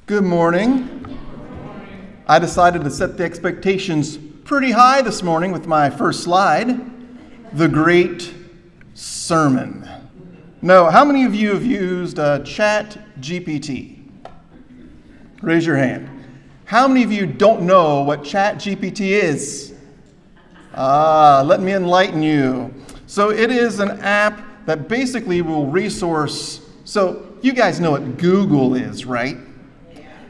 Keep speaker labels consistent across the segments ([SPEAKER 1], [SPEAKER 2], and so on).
[SPEAKER 1] Good morning. I decided to set the expectations pretty high this morning with my first slide, the great sermon. No, how many of you have used ChatGPT? Raise your hand. How many of you don't know what ChatGPT is? Let me enlighten you. So it is an app that basically will resource, so you guys know what Google is, right?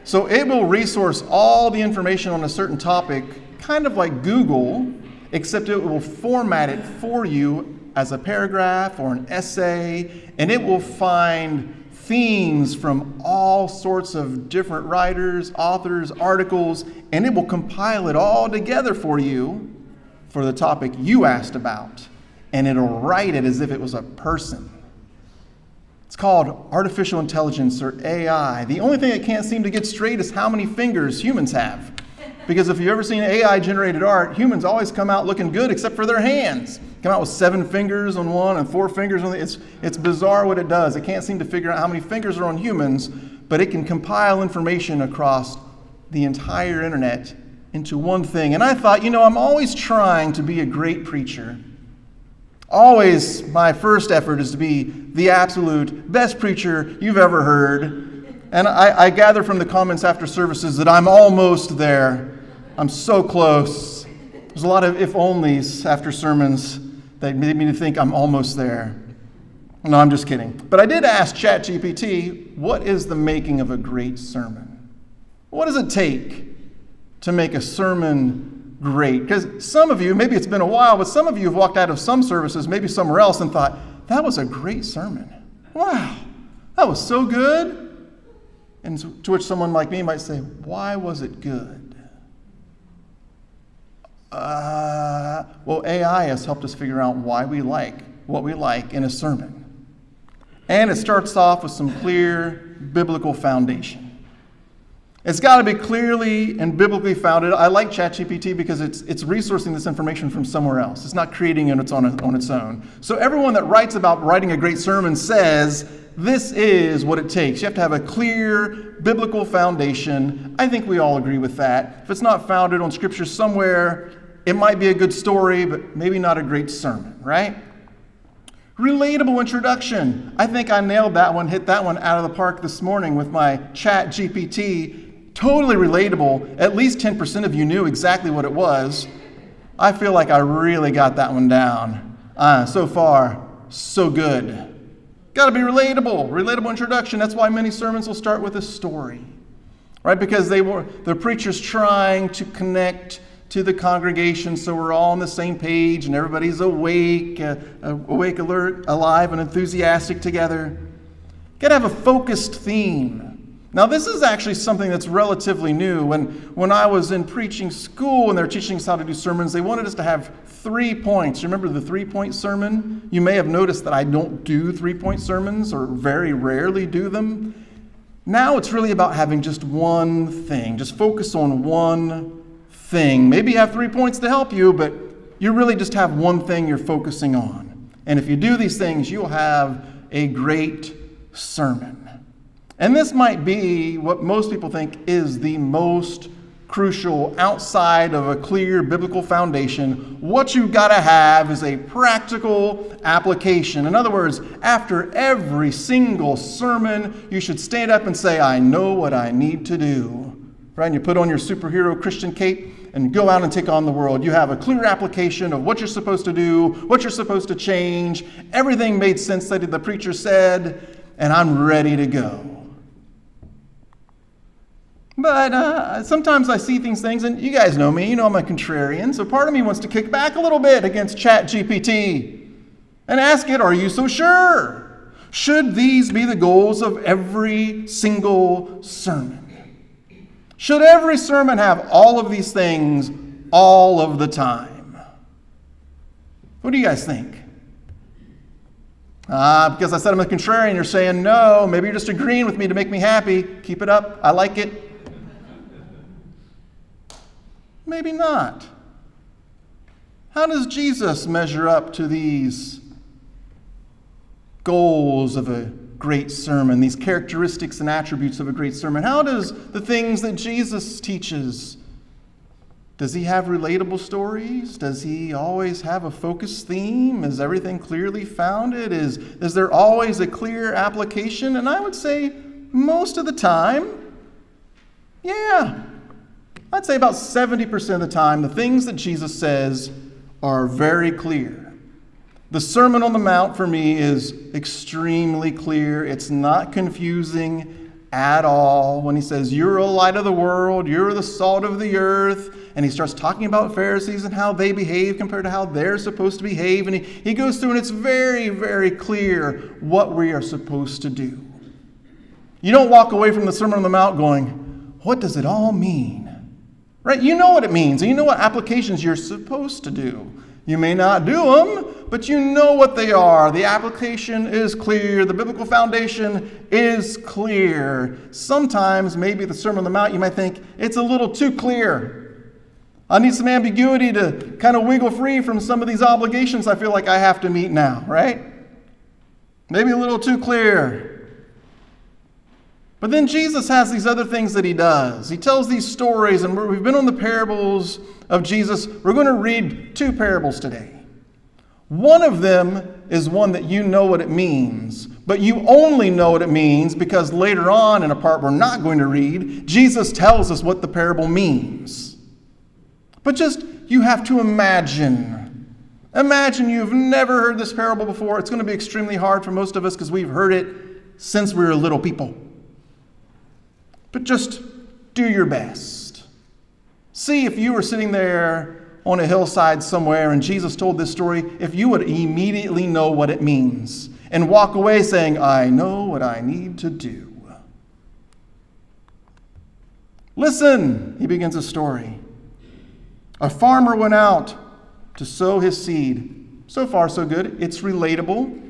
[SPEAKER 1] So it will resource all the information on a certain topic, kind of like Google, except it will format it for you as a paragraph or an essay, and it will find themes from all sorts of different writers, authors, articles, and it will compile it all together for you for the topic you asked about, and it'll write it as if it was a person. It's called artificial intelligence, or AI. The only thing it can't seem to get straight is how many fingers humans have. Because if you've ever seen AI-generated art, humans always come out looking good except for their hands. Come out with 7 fingers on one and 4 fingers on the other. It's bizarre what it does. It can't seem to figure out how many fingers are on humans, but it can compile information across the entire internet into one thing. And I thought, I'm always trying to be a great preacher. Always, my first effort is to be the absolute best preacher you've ever heard. And I gather from the comments after services that I'm almost there. I'm so close. There's a lot of if-onlys after sermons that made me think I'm almost there. No, I'm just kidding. But I did ask ChatGPT, what is the making of a great sermon? What does it take to make a sermon great? Because some of you, maybe it's been a while, but some of you have walked out of some services, maybe somewhere else, and thought, that was a great sermon. Wow, that was so good. And to which someone like me might say, why was it good? Well, AI has helped us figure out why we like what we like in a sermon. And it starts off with some clear biblical foundation. It's got to be clearly and biblically founded. I like ChatGPT because it's resourcing this information from somewhere else. It's not creating it on its own. So everyone that writes about writing a great sermon says this is what it takes. You have to have a clear biblical foundation. I think we all agree with that. If it's not founded on Scripture somewhere, it might be a good story, but maybe not a great sermon, right? Relatable introduction. I think I nailed that one, hit that one out of the park this morning with my ChatGPT. Totally relatable. At least 10% of you knew exactly what it was. I feel like I really got that one down. So far, so good. Got to be relatable. Relatable introduction. That's why many sermons will start with a story, right? Because the preacher's trying to connect to the congregation so we're all on the same page and everybody's awake, alert, alive, and enthusiastic together. Got to have a focused theme. Now, this is actually something that's relatively new. When I was in preaching school and they were teaching us how to do sermons, they wanted us to have 3 points. You remember the 3-point sermon? You may have noticed that I don't do 3-point sermons or very rarely do them. Now it's really about having just one thing. Just focus on one thing. Maybe you have 3 points to help you, but you really just have one thing you're focusing on. And if you do these things, you'll have a great sermon. And this might be what most people think is the most crucial outside of a clear biblical foundation. What you've got to have is a practical application. In other words, after every single sermon, you should stand up and say, I know what I need to do. Right? And you put on your superhero Christian cape and go out and take on the world. You have a clear application of what you're supposed to do, what you're supposed to change. Everything made sense that the preacher said, and I'm ready to go. But sometimes I see things, and you guys know me, I'm a contrarian, so part of me wants to kick back a little bit against ChatGPT and ask it, are you so sure? Should these be the goals of every single sermon? Should every sermon have all of these things all of the time? What do you guys think? Because I said I'm a contrarian, you're saying no. Maybe you're just agreeing with me to make me happy. Keep it up. I like it. Maybe not. How does Jesus measure up to these goals of a great sermon, these characteristics and attributes of a great sermon. How does the things that Jesus teaches, does he have relatable stories? Does he always have a focused theme? Is everything clearly founded? Is there always a clear application? And I would say most of the time, yeah. I'd say about 70% of the time, the things that Jesus says are very clear. The Sermon on the Mount for me is extremely clear. It's not confusing at all when he says, you're a light of the world, you're the salt of the earth. And he starts talking about Pharisees and how they behave compared to how they're supposed to behave. And he goes through, and it's very, very clear what we are supposed to do. You don't walk away from the Sermon on the Mount going, what does it all mean? Right? You know what it means, and you know what applications you're supposed to do. You may not do them, but you know what they are. The application is clear. The biblical foundation is clear. Sometimes, maybe the Sermon on the Mount, you might think, it's a little too clear. I need some ambiguity to kind of wiggle free from some of these obligations I feel like I have to meet now, right? Maybe a little too clear. But then Jesus has these other things that he does. He tells these stories, and we've been on the parables of Jesus. We're going to read 2 parables today. One of them is one that you know what it means, but you only know what it means because later on in a part we're not going to read, Jesus tells us what the parable means. But just, you have to imagine. Imagine you've never heard this parable before. It's going to be extremely hard for most of us because we've heard it since we were little people. But just do your best. See if you were sitting there on a hillside somewhere and Jesus told this story, if you would immediately know what it means and walk away saying, I know what I need to do. Listen, he begins a story. A farmer went out to sow his seed. So far, so good. It's relatable.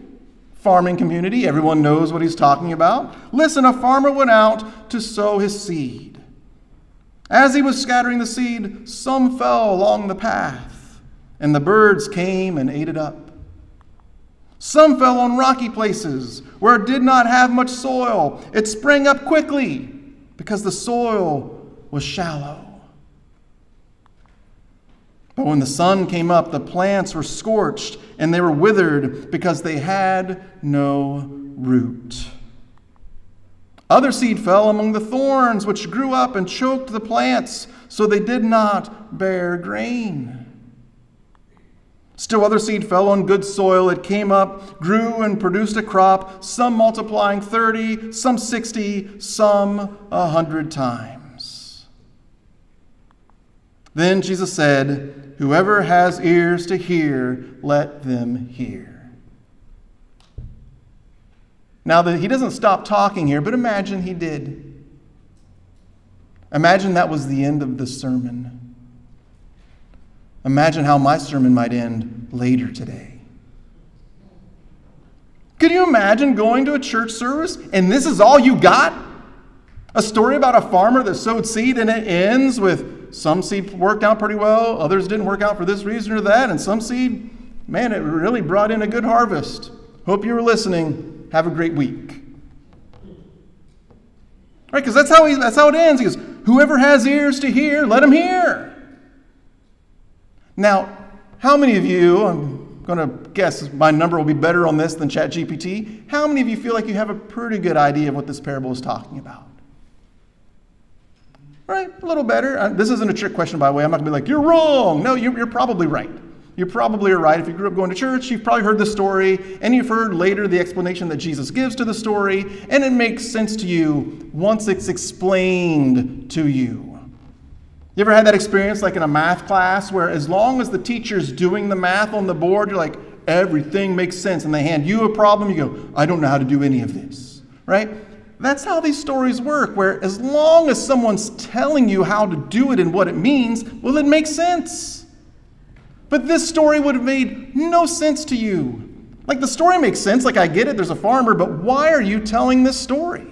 [SPEAKER 1] Farming community, everyone knows what he's talking about. Listen, a farmer went out to sow his seed. As he was scattering the seed, some fell along the path, and the birds came and ate it up. Some fell on rocky places where it did not have much soil. It sprang up quickly because the soil was shallow. But when the sun came up, the plants were scorched and they were withered because they had no root. Other seed fell among the thorns, which grew up and choked the plants, so they did not bear grain. Still other seed fell on good soil. It came up, grew, and produced a crop, some multiplying 30, some 60, some 100 times. Then Jesus said, whoever has ears to hear, let them hear. Now, he doesn't stop talking here, but imagine he did. Imagine that was the end of the sermon. Imagine how my sermon might end later today. Could you imagine going to a church service and this is all you got? A story about a farmer that sowed seed and it ends with some seed worked out pretty well, others didn't work out for this reason or that, and some seed, man, it really brought in a good harvest. Hope you were listening. Have a great week. Right, because that's how it ends. He goes, whoever has ears to hear, let him hear. Now, how many of you, I'm going to guess my number will be better on this than ChatGPT, how many of you feel like you have a pretty good idea of what this parable is talking about? Right, a little better. This isn't a trick question, by the way. I'm not going to be like, you're wrong. No, you're probably right. You probably are right. If you grew up going to church, you've probably heard the story, and you've heard later the explanation that Jesus gives to the story, and it makes sense to you once it's explained to you. You ever had that experience like in a math class where as long as the teacher's doing the math on the board, you're like, everything makes sense, and they hand you a problem, you go, I don't know how to do any of this, right? That's how these stories work, where as long as someone's telling you how to do it and what it means, well, it makes sense. But this story would have made no sense to you. Like, the story makes sense, like I get it, there's a farmer, but why are you telling this story?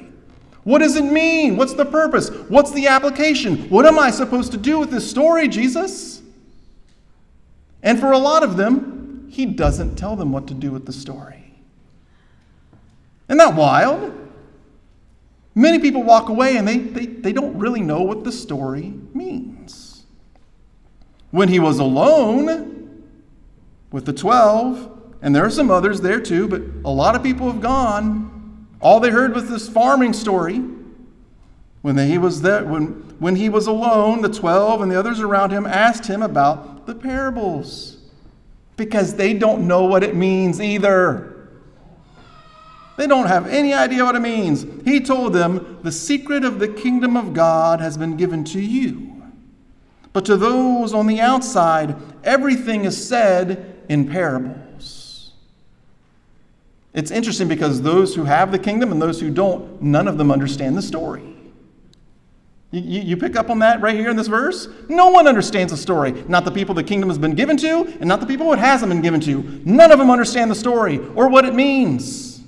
[SPEAKER 1] What does it mean? What's the purpose? What's the application? What am I supposed to do with this story, Jesus? And for a lot of them, he doesn't tell them what to do with the story. Isn't that wild? Many people walk away and they don't really know what the story means. When he was alone with the 12, and there are some others there too, but a lot of people have gone. All they heard was this farming story. When he was alone, the 12 and the others around him asked him about the parables because they don't know what it means either. They don't have any idea what it means. He told them, the secret of the kingdom of God has been given to you. But to those on the outside, everything is said in parables. It's interesting because those who have the kingdom and those who don't, none of them understand the story. You pick up on that right here in this verse? No one understands the story. Not the people the kingdom has been given to, and not the people it hasn't been given to. None of them understand the story or what it means.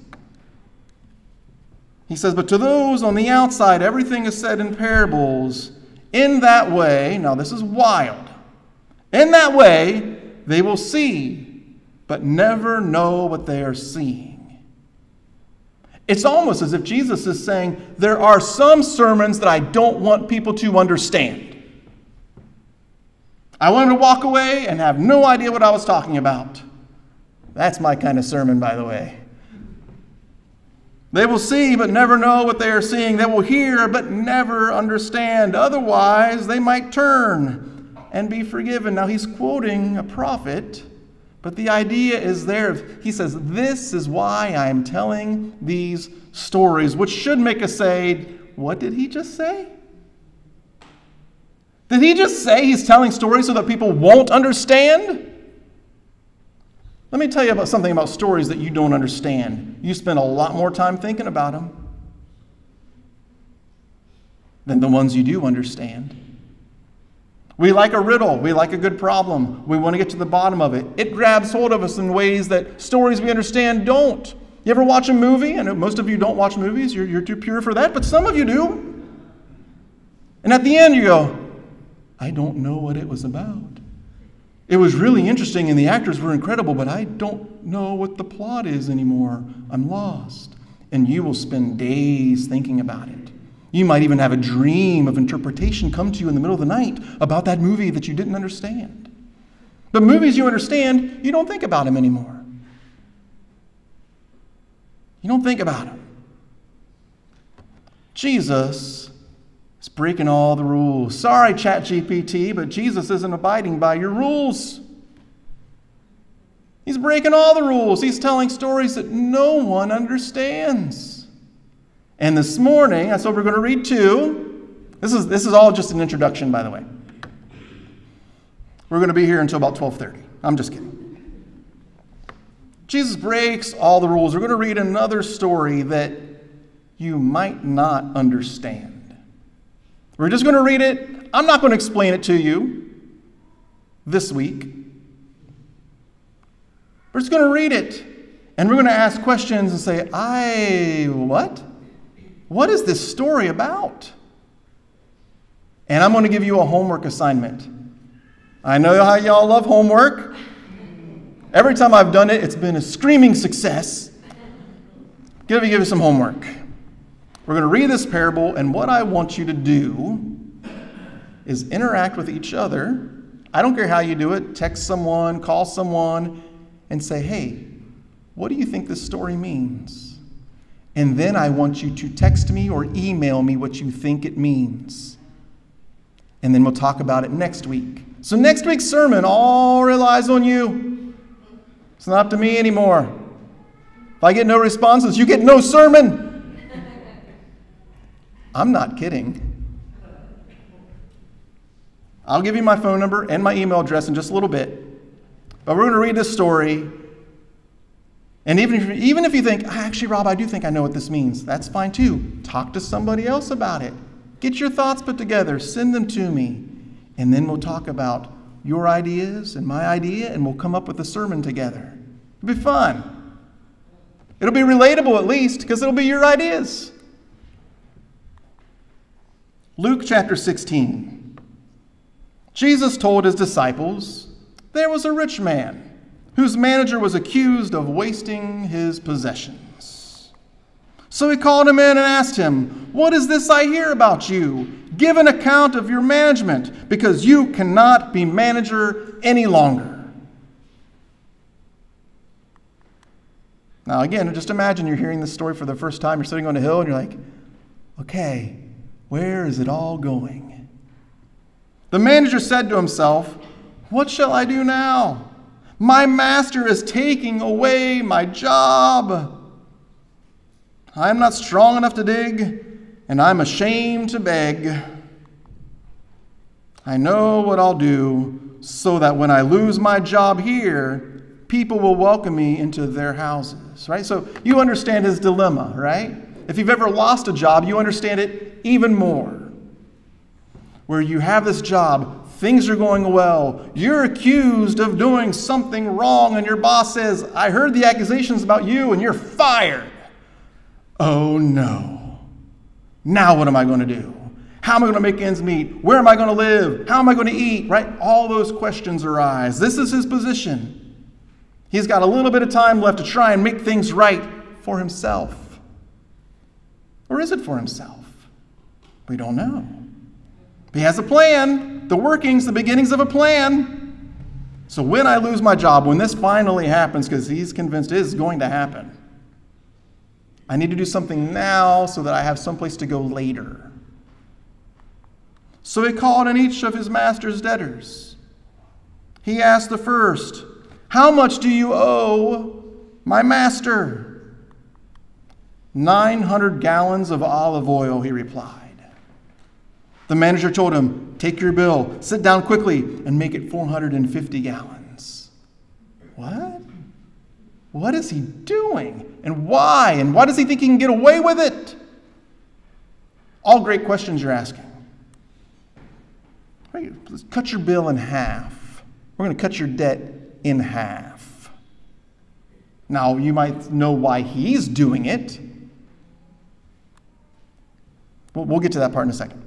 [SPEAKER 1] He says, but to those on the outside, everything is said in parables. In that way, now this is wild. In that way, they will see, but never know what they are seeing. It's almost as if Jesus is saying, there are some sermons that I don't want people to understand. I want them to walk away and have no idea what I was talking about. That's my kind of sermon, by the way. They will see but never know what they are seeing. They will hear but never understand. Otherwise, they might turn and be forgiven. Now, he's quoting a prophet, but the idea is there. He says, this is why I am telling these stories, which should make us say, what did he just say? Did he just say he's telling stories so that people won't understand? Let me tell you something about stories that you don't understand. You spend a lot more time thinking about them than the ones you do understand. We like a riddle. We like a good problem. We want to get to the bottom of it. It grabs hold of us in ways that stories we understand don't. You ever watch a movie? I know most of you don't watch movies. You're too pure for that, but some of you do. And at the end you go, I don't know what it was about. It was really interesting and the actors were incredible, but I don't know what the plot is anymore. I'm lost. And you will spend days thinking about it. You might even have a dream of interpretation come to you in the middle of the night about that movie that you didn't understand. But movies you understand, you don't think about them anymore. You don't think about them. Jesus is breaking all the rules. Sorry, ChatGPT, but Jesus isn't abiding by your rules. He's breaking all the rules. He's telling stories that no one understands. And this morning, that's what we're going to read too. This is all just an introduction, by the way. We're going to be here until about 12:30. I'm just kidding. Jesus breaks all the rules. We're going to read another story that you might not understand. We're just going to read it. I'm not going to explain it to you this week. We're just going to read it. And we're going to ask questions and say, what? What is this story about? And I'm going to give you a homework assignment. I know how y'all love homework. Every time I've done it, it's been a screaming success. Give you some homework. We're going to read this parable, and what I want you to do is interact with each other. I don't care how you do it. Text someone, call someone, and say, hey, what do you think this story means? And then I want you to text me or email me what you think it means. And then we'll talk about it next week. So next week's sermon all relies on you. It's not up to me anymore. If I get no responses, you get no sermon. I'm not kidding. I'll give you my phone number and my email address in just a little bit. But we're going to read this story. And even if you think, actually, Rob, I do think I know what this means, that's fine too. Talk to somebody else about it. Get your thoughts put together. Send them to me. And then we'll talk about your ideas and my idea, and we'll come up with a sermon together. It'll be fun. It'll be relatable at least, because it'll be your ideas. Luke chapter 16. Jesus told his disciples, there was a rich man whose manager was accused of wasting his possessions. So he called him in and asked him, "What is this I hear about you? Give an account of your management, because you cannot be manager any longer." Now again, just imagine you're hearing this story for the first time. You're sitting on a hill and you're like, okay, where is it all going? The manager said to himself, "What shall I do now? My master is taking away my job. I am not strong enough to dig, and I'm ashamed to beg. I know what I'll do so that when I lose my job here, people will welcome me into their houses," right? So you understand his dilemma, right? If you've ever lost a job, you understand it even more. Where you have this job, things are going well, you're accused of doing something wrong, and your boss says, "I heard the accusations about you, and you're fired." Oh no. Now what am I going to do? How am I going to make ends meet? Where am I going to live? How am I going to eat? Right? All those questions arise. This is his position. He's got a little bit of time left to try and make things right for himself. Or is it for himself? We don't know. He has a plan, the workings, the beginnings of a plan. So when I lose my job, when this finally happens, because he's convinced it is going to happen, I need to do something now so that I have someplace to go later. So he called in each of his master's debtors. He asked the first, "How much do you owe my master?" 900 gallons of olive oil, he replied. The manager told him, "Take your bill, sit down quickly, and make it 450 gallons. What? What is he doing? And why? And why does he think he can get away with it? All great questions you're asking. Right, let's cut your bill in half. We're going to cut your debt in half. Now, you might know why he's doing it. We'll get to that part in a second.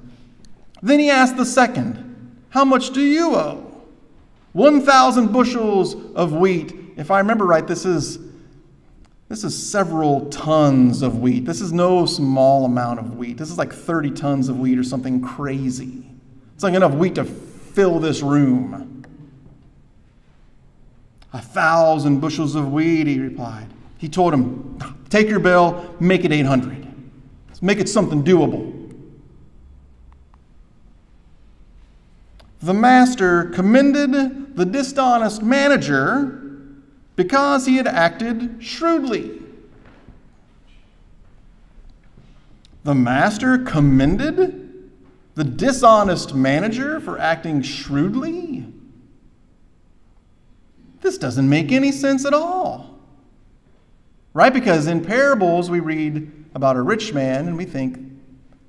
[SPEAKER 1] Then he asked the second, "How much do you owe?" 1,000 bushels of wheat. If I remember right, this is several tons of wheat. This is no small amount of wheat. This is like 30 tons of wheat or something crazy. It's like enough wheat to fill this room. 1,000 bushels of wheat, he replied. He told him, "Take your bill, make it 800. Let's make it something doable." The master commended the dishonest manager because he had acted shrewdly. The master commended the dishonest manager for acting shrewdly? This doesn't make any sense at all. Right? Because in parables we read about a rich man and we think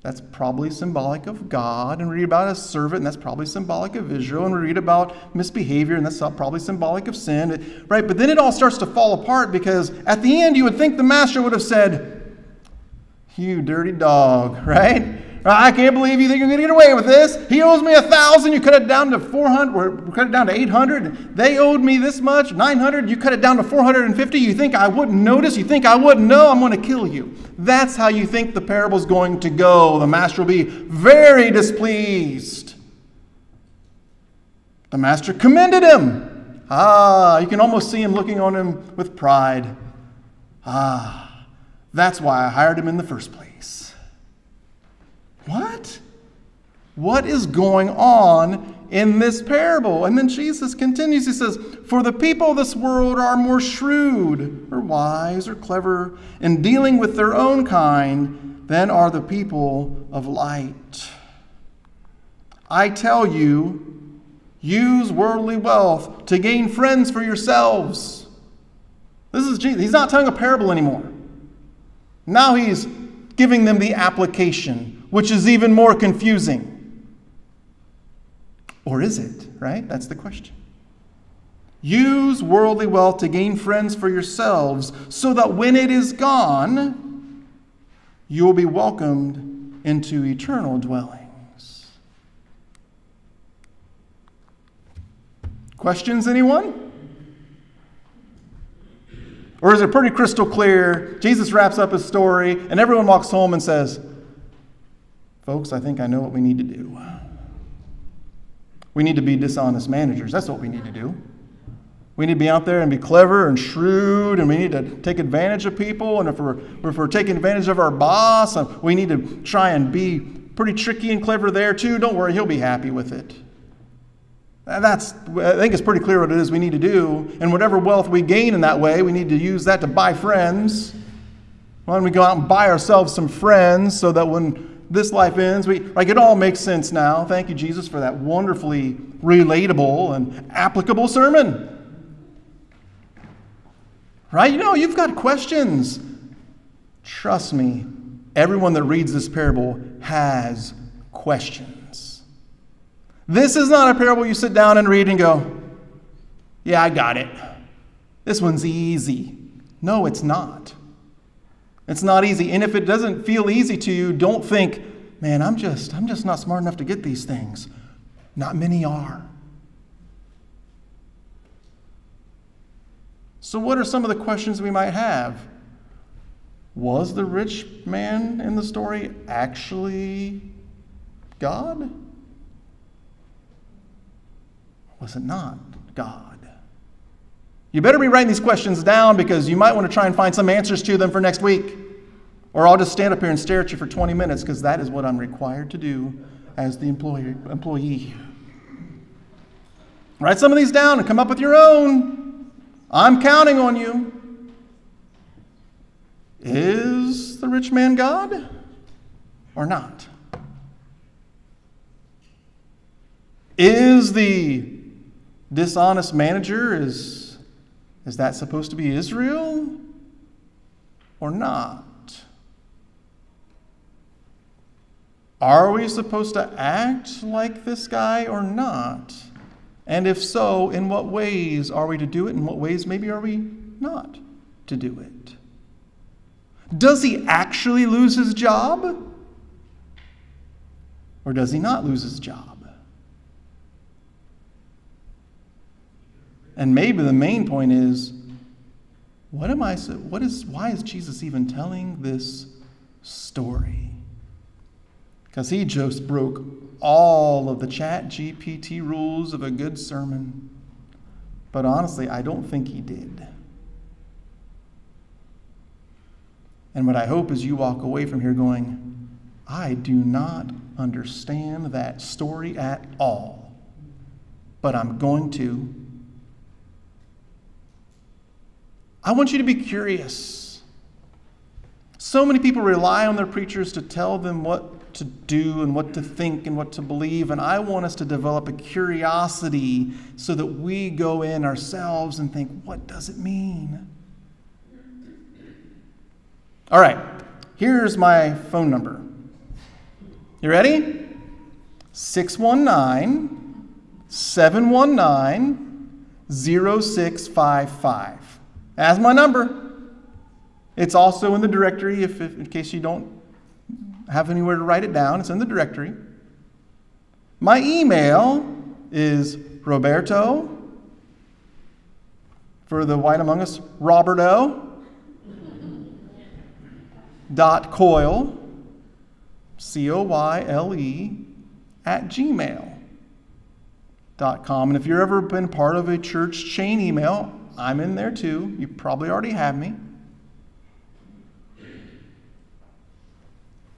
[SPEAKER 1] that's probably symbolic of God, and we read about a servant, and that's probably symbolic of Israel, and we read about misbehavior, and that's probably symbolic of sin, right? But then it all starts to fall apart because at the end you would think the master would have said, "You dirty dog," right? "I can't believe you think you're going to get away with this. He owes me 1,000. You cut it down to 400. Or cut it down to 800. They owed me this much, 900. You cut it down to 450. You think I wouldn't notice? You think I wouldn't know? I'm going to kill you." That's how you think the parable's going to go. The master will be very displeased. The master commended him. You can almost see him looking on him with pride. That's why I hired him in the first place. What? What is going on in this parable? And then Jesus continues. He says, "For the people of this world are more shrewd or wise or clever in dealing with their own kind than are the people of light. I tell you, use worldly wealth to gain friends for yourselves." This is Jesus. He's not telling a parable anymore. Now he's giving them the application, which is even more confusing. Or is it, right? That's the question. Use worldly wealth to gain friends for yourselves, so that when it is gone, you will be welcomed into eternal dwellings. Questions, anyone? Or is it pretty crystal clear? Jesus wraps up his story and everyone walks home and says, folks, I think I know what we need to do. We need to be dishonest managers. That's what we need to do. We need to be out there and be clever and shrewd, and we need to take advantage of people. And if we're taking advantage of our boss, we need to try and be pretty tricky and clever there too. Don't worry, he'll be happy with it. I think it's pretty clear what it is we need to do. And whatever wealth we gain in that way, we need to use that to buy friends. Why don't we go out and buy ourselves some friends so that when this life ends, it all makes sense now. Thank you, Jesus, for that wonderfully relatable and applicable sermon. Right? You've got questions. Trust me, everyone that reads this parable has questions. This is not a parable you sit down and read and go, yeah, I got it. This one's easy. No, it's not. It's not easy. And if it doesn't feel easy to you, don't think, man, I'm just not smart enough to get these things. Not many are. So what are some of the questions we might have? Was the rich man in the story actually God? Was it not God? You better be writing these questions down because you might want to try and find some answers to them for next week. Or I'll just stand up here and stare at you for 20 minutes because that is what I'm required to do as the employee. Write some of these down and come up with your own. I'm counting on you. Is the rich man God or not? Is the dishonest manager, is that supposed to be Israel or not? Are we supposed to act like this guy or not? And if so, in what ways are we to do it? In what ways maybe are we not to do it? Does he actually lose his job? Or does he not lose his job? And maybe the main point is, why is Jesus even telling this story? Because he just broke all of the ChatGPT rules of a good sermon. But honestly, I don't think he did. And what I hope is you walk away from here going, I do not understand that story at all. But I'm going to. I want you to be curious. So many people rely on their preachers to tell them what to do and what to think and what to believe. And I want us to develop a curiosity so that we go in ourselves and think, what does it mean? All right, here's my phone number. You ready? 619-719-0655. That's my number. It's also in the directory in case you don't have anywhere to write it down. It's in the directory. My email is Roberto, for the white among us, Roberto, .coyle, COYLE, @gmail.com. And if you've ever been part of a church chain email, I'm in there too. You probably already have me.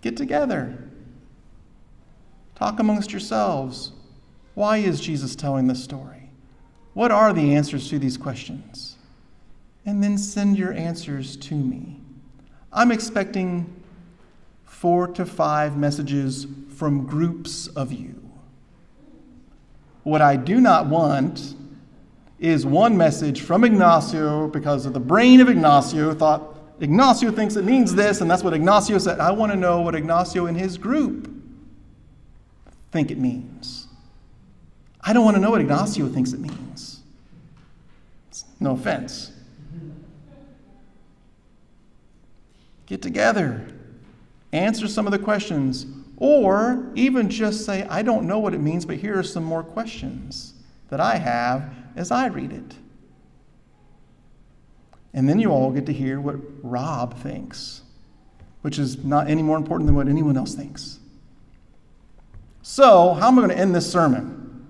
[SPEAKER 1] Get together. Talk amongst yourselves. Why is Jesus telling this story? What are the answers to these questions? And then send your answers to me. I'm expecting 4 to 5 messages from groups of you. What I do not want is one message from Ignacio because of the brain of Ignacio thought Ignacio thinks it means this, and that's what Ignacio said. I want to know what Ignacio and his group think it means. I don't want to know what Ignacio thinks it means. No offense. Get together. Answer some of the questions. Or even just say, I don't know what it means, but here are some more questions that I have as I read it. And then you all get to hear what Rob thinks, which is not any more important than what anyone else thinks. So, how am I going to end this sermon?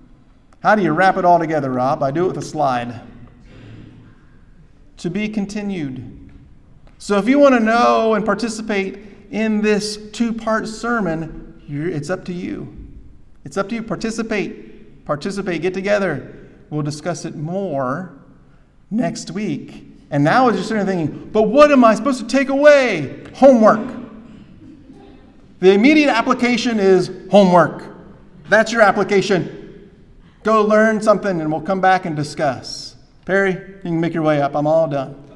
[SPEAKER 1] How do you wrap it all together, Rob? I do it with a slide. To be continued. So if you want to know and participate in this two-part sermon, it's up to you. It's up to you. Participate. Participate. Get together. We'll discuss it more next week. And now as you're sitting there thinking, but what am I supposed to take away? Homework. The immediate application is homework. That's your application. Go learn something and we'll come back and discuss. Perry, you can make your way up. I'm all done.